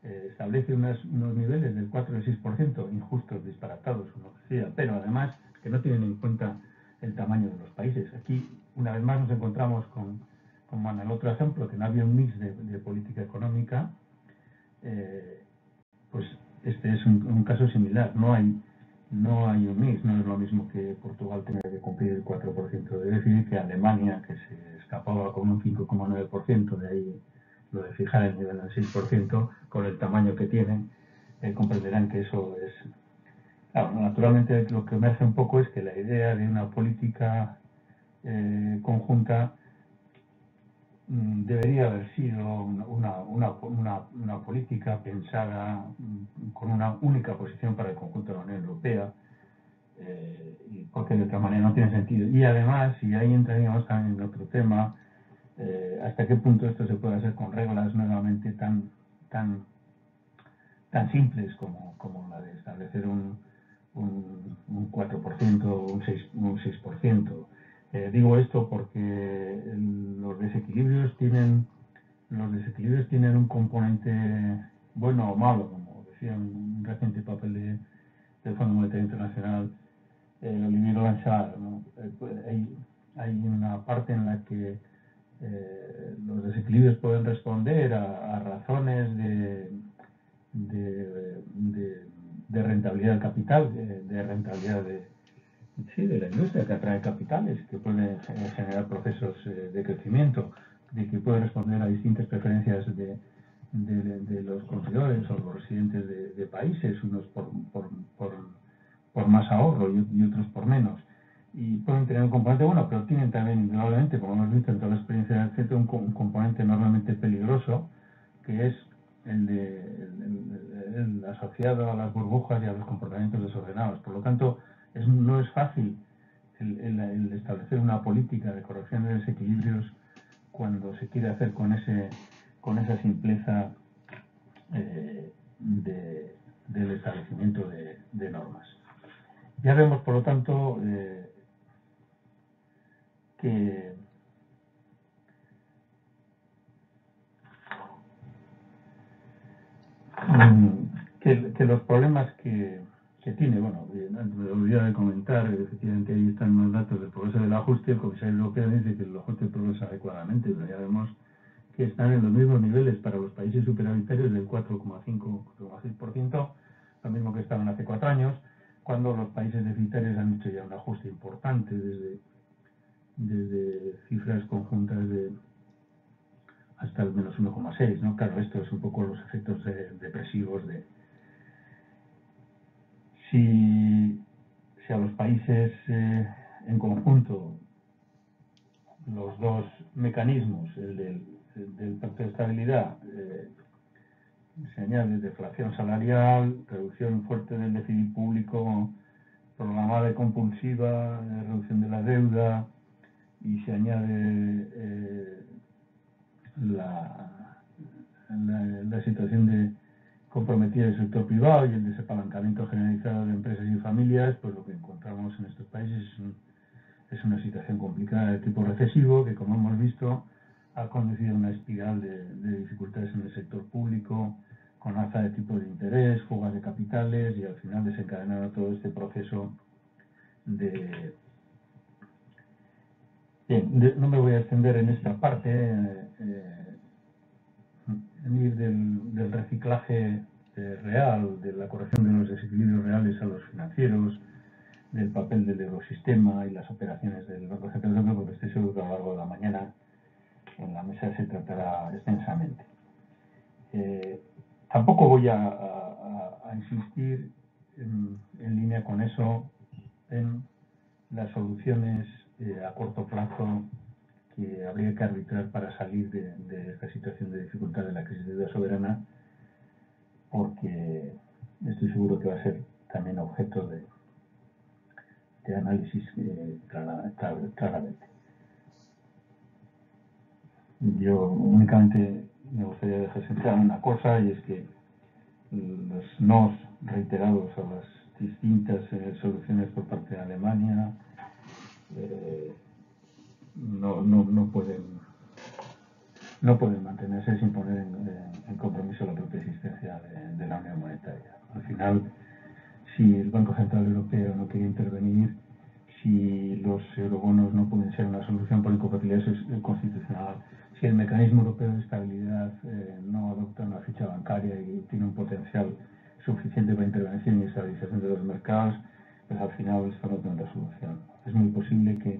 establece unos niveles del 4 y el 6% injustos, disparatados, como decía, pero además que no tienen en cuenta el tamaño de los países. Aquí, una vez más, nos encontramos como en el otro ejemplo, que no había un mix de política económica. Pues este es un caso similar. No hay un mix. No es lo mismo que Portugal tenga que cumplir el 4% de déficit que Alemania, que se escapaba con un 5,9%, de ahí lo de fijar el nivel al 6%, con el tamaño que tienen, comprenderán que eso es... Claro, naturalmente lo que emerge un poco es que la idea de una política conjunta debería haber sido una política pensada con una única posición para el conjunto de la Unión Europea, porque de otra manera no tiene sentido. Y además, y ahí entraríamos también en otro tema, hasta qué punto esto se puede hacer con reglas nuevamente tan simples como la de establecer un 4%, un 6%. Digo esto porque los desequilibrios tienen un componente bueno o malo, como decía un reciente papel del Fondo Monetario Internacional, Olivier Blanchard, ¿no? Hay una parte en la que los desequilibrios pueden responder a razones de rentabilidad del capital, de rentabilidad de la industria que atrae capitales, que puede generar procesos de crecimiento, de que puede responder a distintas preferencias de los consumidores o los residentes de países, unos por más ahorro y otros por menos. Y pueden tener un componente bueno, pero tienen también, indudablemente, como hemos visto en toda la experiencia del CETO, un componente enormemente peligroso, que es el asociado a las burbujas y a los comportamientos desordenados. Por lo tanto, no es fácil el establecer una política de corrección de desequilibrios cuando se quiere hacer con esa simpleza del establecimiento de normas. Ya vemos, por lo tanto, que que los problemas que tiene, bueno, me olvidé de comentar, efectivamente ahí están los datos del progreso del ajuste. El comisario europeo dice que el ajuste progresa adecuadamente, pero ya vemos que están en los mismos niveles para los países superavitarios del 4,5-4,6%, lo mismo que estaban hace 4 años, cuando los países deficitarios han hecho ya un ajuste importante desde cifras conjuntas de hasta el menos 1,6, ¿no? Claro, esto es un poco los efectos depresivos de si a los países en conjunto los dos mecanismos, el del pacto de estabilidad, se añade deflación salarial, reducción fuerte del déficit público programada y compulsiva, reducción de la deuda, y se añade la situación de comprometida del sector privado y el desapalancamiento generalizado de empresas y familias, pues lo que encontramos en estos países es una situación complicada de tipo recesivo que, como hemos visto, ha conducido a una espiral de dificultades en el sector público, con alza de tipo de interés, fugas de capitales, y al final desencadenado todo este proceso de... Bien, no me voy a extender en esta parte, en ir del reciclaje real, de la corrección de los desequilibrios reales a los financieros, del papel del ecosistema y las operaciones del Banco Central Europeo, porque estoy seguro que a lo largo de la mañana en la mesa se tratará extensamente. Tampoco voy a insistir en línea con eso en las soluciones a corto plazo que habría que arbitrar para salir de esta situación de dificultad de la crisis de deuda soberana, porque estoy seguro que va a ser también objeto de análisis claramente. Yo únicamente me gustaría dejar sentada una cosa, y es que los nos reiterados a las distintas soluciones por parte de Alemania no pueden mantenerse sin poner en compromiso la propia existencia de la Unión Monetaria. Al final, si el Banco Central Europeo no quiere intervenir, si los eurobonos no pueden ser una solución por incompatibilidad constitucional, si el mecanismo europeo de estabilidad no adopta una ficha bancaria y tiene un potencial suficiente para intervención y estabilización de los mercados, pues al final esto no tendrá solución. Es muy posible que,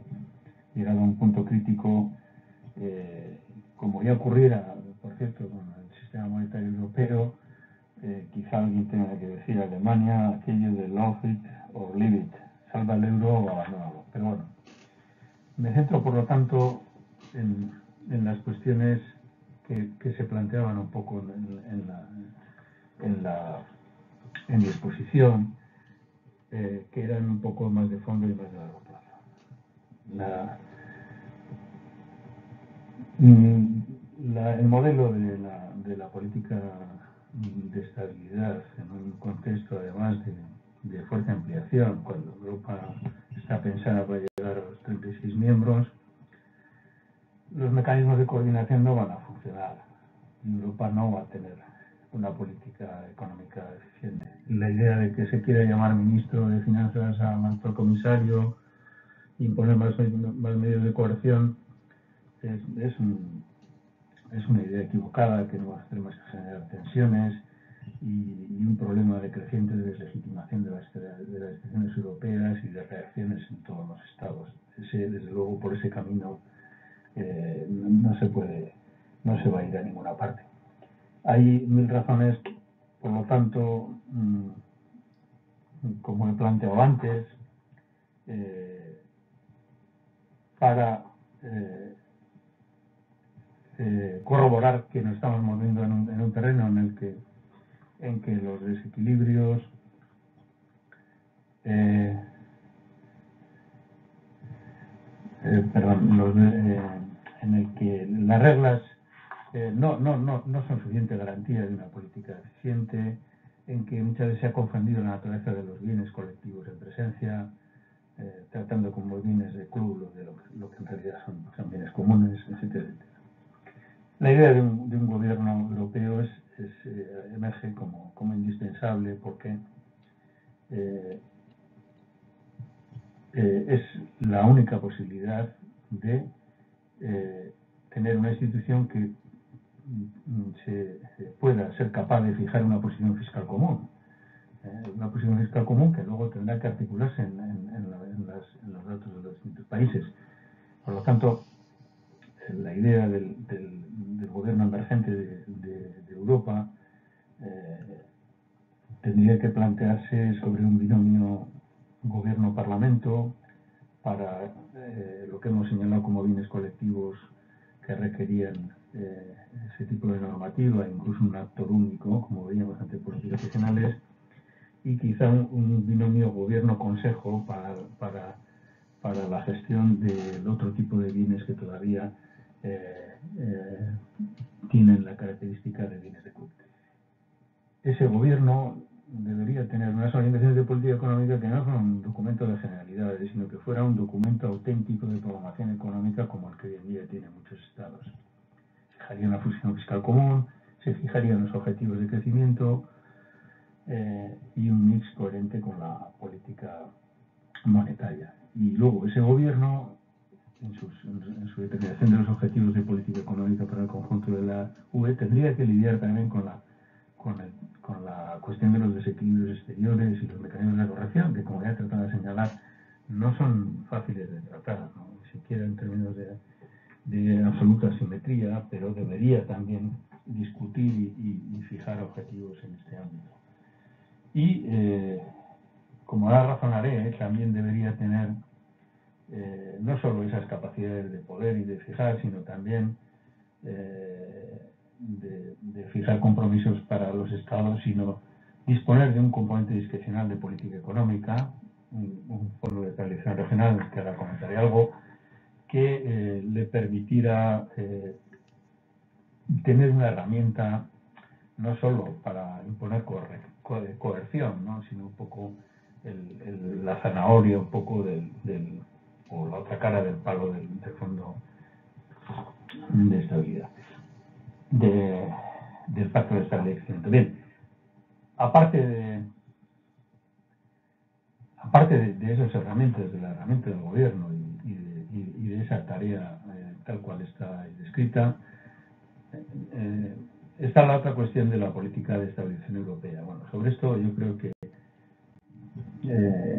llegado a un punto crítico, como ya ocurriera, por cierto, con el sistema monetario europeo, quizá alguien tenga que decir a Alemania aquello de love it or leave it, salva el euro o abandónalo. Pero bueno, me centro por lo tanto en las cuestiones que se planteaban un poco en mi exposición, que eran un poco más de fondo y más de largo plazo. El modelo de la política de estabilidad en un contexto además de fuerte ampliación, cuando Europa está pensada para llegar a los 36 miembros, los mecanismos de coordinación no van a funcionar. Europa no va a tener una política económica eficiente. La idea de que se quiera llamar ministro de Finanzas al comisario, imponer más medios de coerción, es una idea equivocada que no va a hacer más que generar tensiones y un problema de creciente deslegitimación de las instituciones europeas y de reacciones en todos los estados. Desde luego, por ese camino no se va a ir a ninguna parte. Hay 1000 razones, por lo tanto, como he planteado antes, para corroborar que nos estamos moviendo en un terreno en que los desequilibrios en el que las reglas no son suficiente garantía de una política eficiente, en que muchas veces se ha confundido la naturaleza de los bienes colectivos en presencia, tratando como bienes de club lo que en realidad son bienes comunes, etcétera, etcétera. La idea de un gobierno europeo es emerge como indispensable porque es la única posibilidad de tener una institución que se pueda ser capaz de fijar una posición fiscal común. Una posición fiscal común que luego tendrá que articularse en los datos de los distintos países. Por lo tanto, la idea del gobierno emergente de Europa tendría que plantearse sobre un binomio gobierno-parlamento para lo que hemos señalado como bienes colectivos que requerían ese tipo de normativa, incluso un actor único, como veíamos ante políticas regionales, y quizá un binomio gobierno-consejo para la gestión del otro tipo de bienes que todavía tienen la característica de bienes de culto. Ese gobierno debería tener unas orientaciones de política económica que no fueran un documento de generalidades, sino que fuera un documento auténtico de programación económica como el que hoy en día tienen muchos estados. Fijaría una fusión fiscal común, se fijarían los objetivos de crecimiento y un mix coherente con la política monetaria. Y luego ese gobierno, en su determinación de los objetivos de política económica para el conjunto de la UE, tendría que lidiar también con la cuestión de los desequilibrios exteriores y los mecanismos de corrección, que como ya he tratado de señalar, no son fáciles de tratar, ¿no? Ni siquiera en términos de absoluta simetría, pero debería también discutir y fijar objetivos en este ámbito. Y, como ahora razonaré, también debería tener no solo esas capacidades de poder y de fijar, sino también de fijar compromisos para los estados, sino disponer de un componente discrecional de política económica, un fondo de estabilización regional, que ahora comentaré algo, que le permitiera tener una herramienta no solo para imponer coerción, ¿no? Sino un poco la zanahoria, un poco o la otra cara del palo del fondo de estabilidad, del pacto de estabilidad. Bien, aparte de esas herramientas, de la herramienta del gobierno y de esa tarea tal cual está descrita, está la otra cuestión de la política de estabilización europea. Bueno, sobre esto yo creo que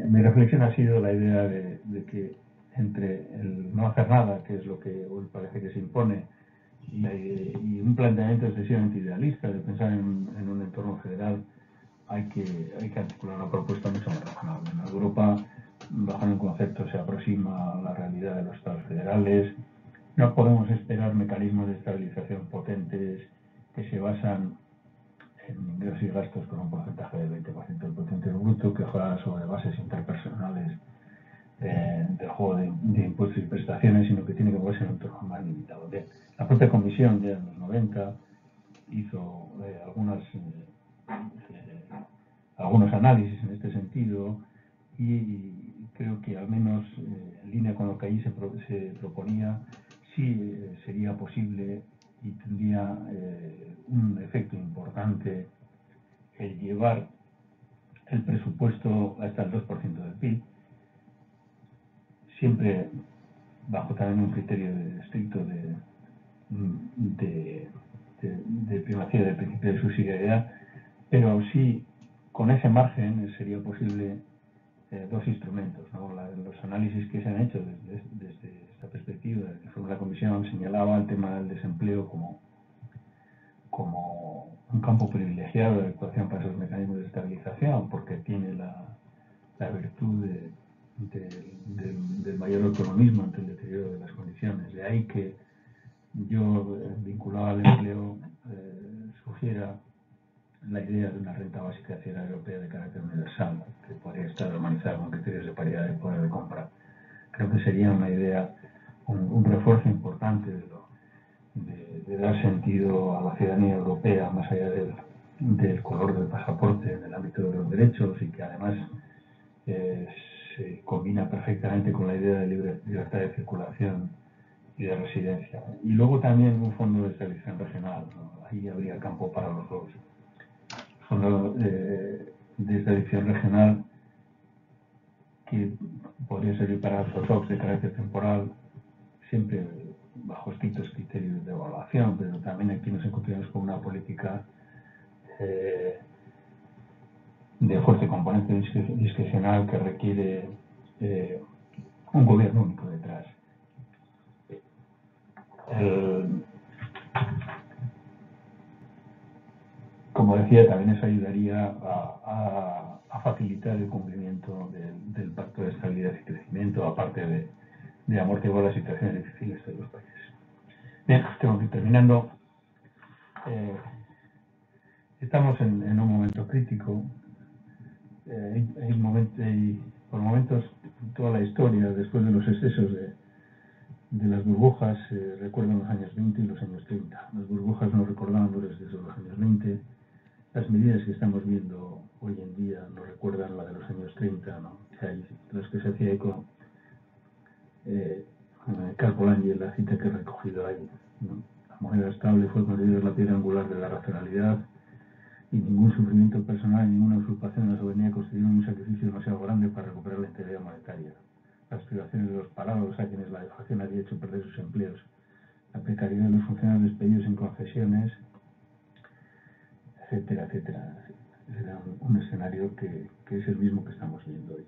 mi reflexión ha sido la idea de que entre el no hacer nada, que es lo que hoy parece que se impone, y un planteamiento excesivamente idealista de pensar en un entorno federal, hay que articular una propuesta mucho más razonable. En Europa, bajo un concepto, se aproxima a la realidad de los estados federales. No podemos esperar mecanismos de estabilización potentes que se basan en ingresos y gastos con un porcentaje del 20% del Producto Interior Bruto, que juegan sobre bases interpersonales del juego de impuestos y prestaciones, sino que tiene que moverse en un entorno más limitado. Bien, la propia Comisión ya en los 90 hizo algunos análisis en este sentido y creo que al menos en línea con lo que allí se proponía, sí sería posible y tendría un efecto importante el llevar el presupuesto hasta el 2% del PIB, siempre bajo también un criterio estricto de primacía del principio de subsidiariedad, pero sí con ese margen sería posible dos instrumentos, ¿no? Los análisis que se han hecho desde esta perspectiva, el informe de la Comisión señalaba el tema del desempleo como un campo privilegiado de actuación para esos mecanismos de estabilización, porque tiene la virtud del mayor autonomismo ante el deterioro de las condiciones. De ahí que yo, vinculado al empleo, sugiera la idea de una renta básica ciudadana europea de carácter universal, que podría estar armonizada con criterios de paridad de poder de compra. Creo que sería una idea, un refuerzo importante de dar sentido a la ciudadanía europea, más allá del color del pasaporte en el ámbito de los derechos, y que además se combina perfectamente con la idea de libertad de circulación y de residencia. Y luego también un fondo de estabilización regional, ¿no? Ahí habría campo para los dos. Fondo de estabilización regional que podría servir para autotox de carácter temporal, siempre bajo estrictos criterios de evaluación, pero también aquí nos encontramos con una política de fuerte componente discrecional que requiere un gobierno único detrás. Como decía, también eso ayudaría a facilitar el cumplimiento del Pacto de Estabilidad y Crecimiento, aparte de amortiguar las situaciones difíciles de los países. Bien, tengo que ir terminando. Estamos en un momento crítico. Por momentos, toda la historia, después de los excesos de las burbujas, recuerdan los años 20 y los años 30. Las burbujas nos recordaban desde los años 20. Las medidas que estamos viendo hoy en día nos recuerdan la de los años 30, ¿no? Las que se hacía eco Karl Polanyi, la cita que he recogido ahí, ¿no? La moneda estable fue considerada la piedra angular de la racionalidad y ningún sufrimiento personal, ninguna usurpación de la soberanía constituyeron un sacrificio demasiado grande para recuperar la integridad monetaria. Las privaciones de los parados, a quienes la deflación había hecho perder sus empleos, la precariedad de los funcionarios despedidos en concesiones, etcétera, etcétera. Era un escenario que es el mismo que estamos viendo hoy.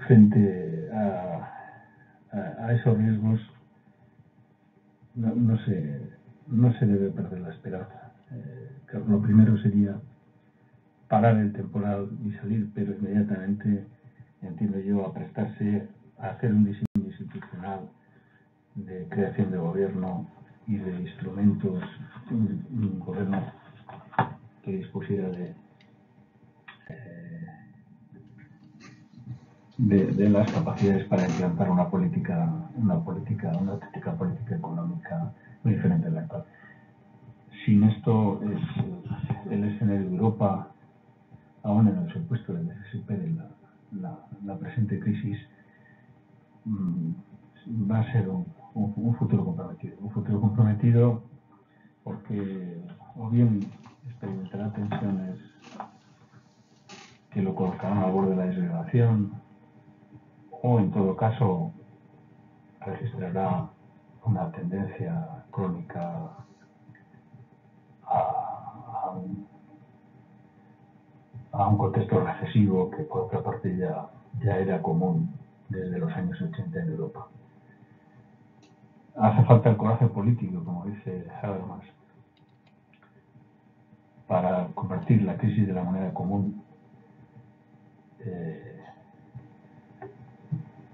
Frente a esos riesgos, no se debe perder la esperanza. Lo primero sería parar el temporal y salir, pero inmediatamente, entiendo yo, a prestarse a hacer un diseño institucional de creación de gobierno y de instrumentos, un gobierno que dispusiera de las capacidades para implantar una auténtica política económica muy diferente de la actual. Sin esto, el escenario de Europa, aún en el supuesto de que se supere la presente crisis, va a ser un futuro comprometido. Un futuro comprometido porque o bien experimentará tensiones que lo colocarán al borde de la desregulación, o en todo caso registrará una tendencia crónica a un contexto recesivo que por otra parte ya era común desde los años 80 en Europa. Hace falta el coraje político, como dice Habermas, para convertir la crisis de la moneda común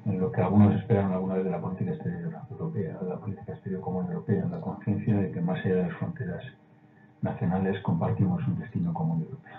en lo que algunos esperan alguna vez de la política exterior europea, de la política exterior común europea, en la conciencia de que más allá de las fronteras nacionales compartimos un destino común europeo.